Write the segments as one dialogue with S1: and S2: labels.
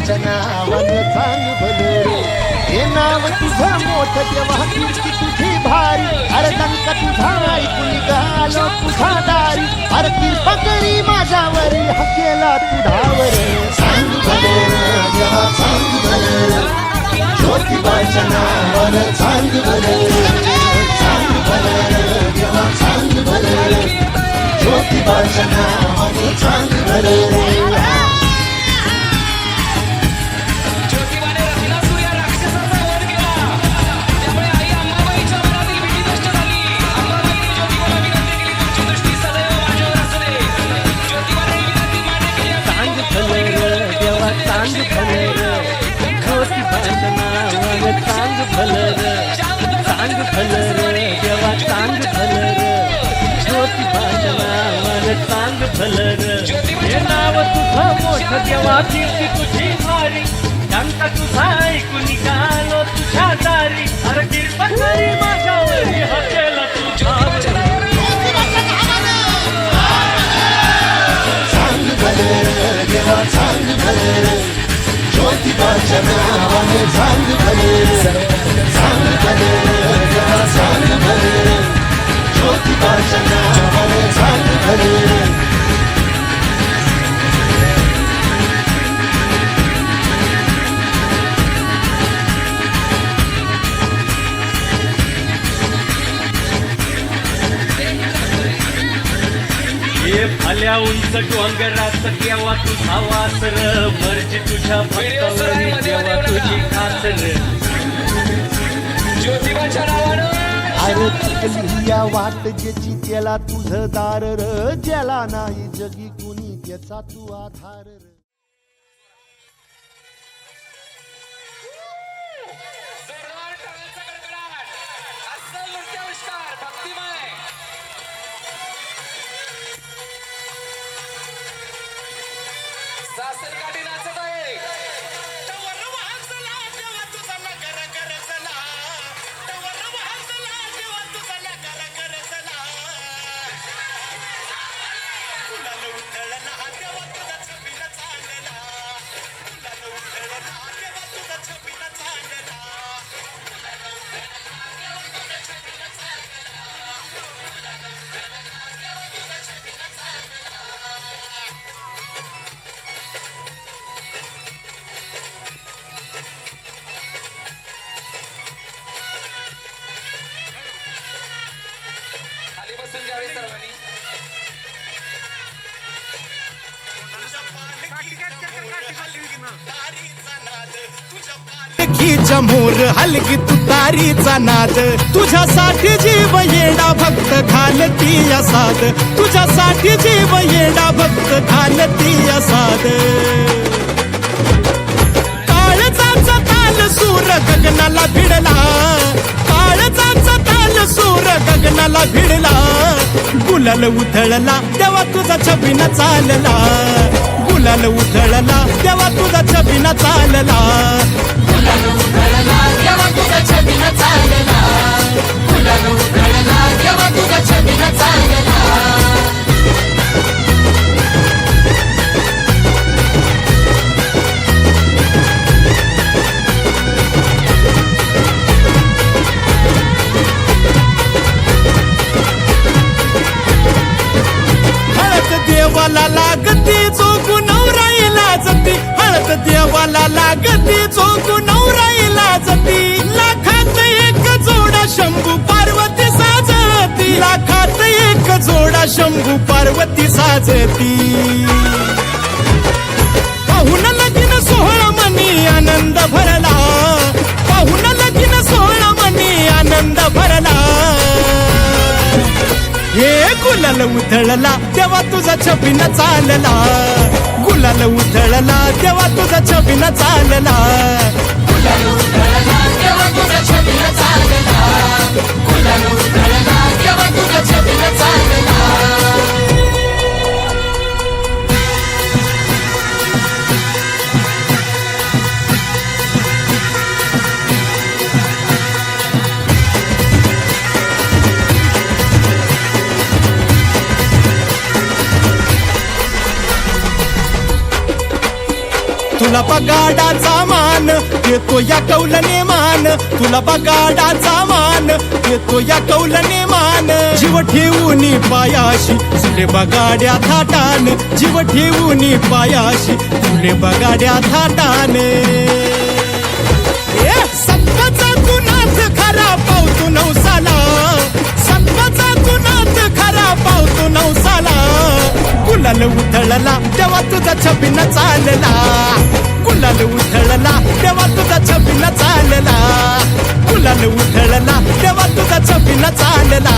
S1: ज्योतिबाच्या नावानं चांग भलं रे. हे नाव तुझं मोठं देवा कीर्ती तुझी भारी. अरे दंका तुझा ऐकून निघालो तुझा दारी. अरे कृपा करी माझ्यावर हा केला तू धावर. सांग भलं रे देवा सांग भलं रे. ज्योतिबाच्या नावानं चांग भलं रे. सांग भलं रे देवा सांग भलं रे. ज्योतिबाच्या नावानं चांग भलं रे.
S2: चांग भलं चांग भलं देवा चांग भलं ज्योतिबाच्या नावानं चांग भलं. हे नाव तुझं मोठं देवा कीर्ती तुझी भारी. डंका तुझा ऐकून निघालो तुझ्या दारी. अरे कृपा करी माझ्यावर हा केला तुझा
S1: चांग भलं देवा चांग भलं. ज्योतिबाच्या नावानं चांग भलं. चांग भलं देवा चांग भलं. ज्योतिबाच्या नावानं चांग भलं.
S2: आल्या उंच डोंगरात केव्हा तुझा वासर. मर्जी तुझ्या भक्तावर केव्हा तुझी खातर. ज्योतिबाच्या नावानं
S1: अरे चुकली या वाट ज्याची त्याला तुझं दार र. ज्याला नाही जगी कुणी त्याचा तू आधार र.
S3: सासरकाठी नाचत आहे. खाली बसून घ्यावे सर्वांनी.
S4: खीच्या मोर हलगी तुतारीचा नाद. तुझ्यासाठी जीव येडा भक्त घालती असाद. तुझ्यासाठी जीव येडा भक्त घालती असाद. काळजाचा ताल सूर गगनाला भिडला. काळजाचा ताल सूर गगनाला भिडला. गुलाल उधळला तेव्हा तुझा छबिना चालला. गुलाल उधळला तेव्हा तुझा छबिना चालला. गुलाल उधळला तेव्हा तुझा छबिना चालला. गुलाल उधळला तेव्हा तुझा छबिना चालला. देवाला लागती चोकू नवराईला जती. हळद देवाला लागती चोकू नवराईला जती. लाखात एक जोडा शंभू पार्वती साजती. लाखात एक जोडा शंभू पार्वती साजती. पाहुन लगीन सोहळा मनी आनंद भरला. पाहुन लगीन सोहळा मनी आनंद भरला. हे गुलाल उधळला तेव्हा तुझा छबिना चालला. गुलाल उधळला तेव्हा तुझा छबिना चालला. गुलाल उधळला तेव्हा तुझा छबिना चालला. गुलाल उधळला तेव्हा तुझा छबिना चालला. तुला बगाडाचा मान देतो या कौलने मान तुला बगाडाचा मान देतो या कौलने मान जीव ठेवून पायाशी तुले बगाड्या थाटान जीव ठेवून पायाशी तुले बगाड्या थाटाने सत्वाचा गुणात खरा पावतो नवसाला सत्वाचा गुणात खरा पावतो नवसाला गुलाल उधळला तेव्हा तुझा छबिन चालला गुलाल उधळला तेव्हा तुझा छबिन चालला गुलाल उधळला तेव्हा तुझा छबिन चालला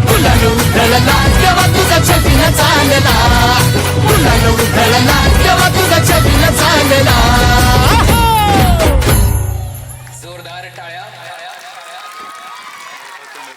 S4: गुलाल उधळला तेव्हा तुझा छबिन चालला गुलाल उधळला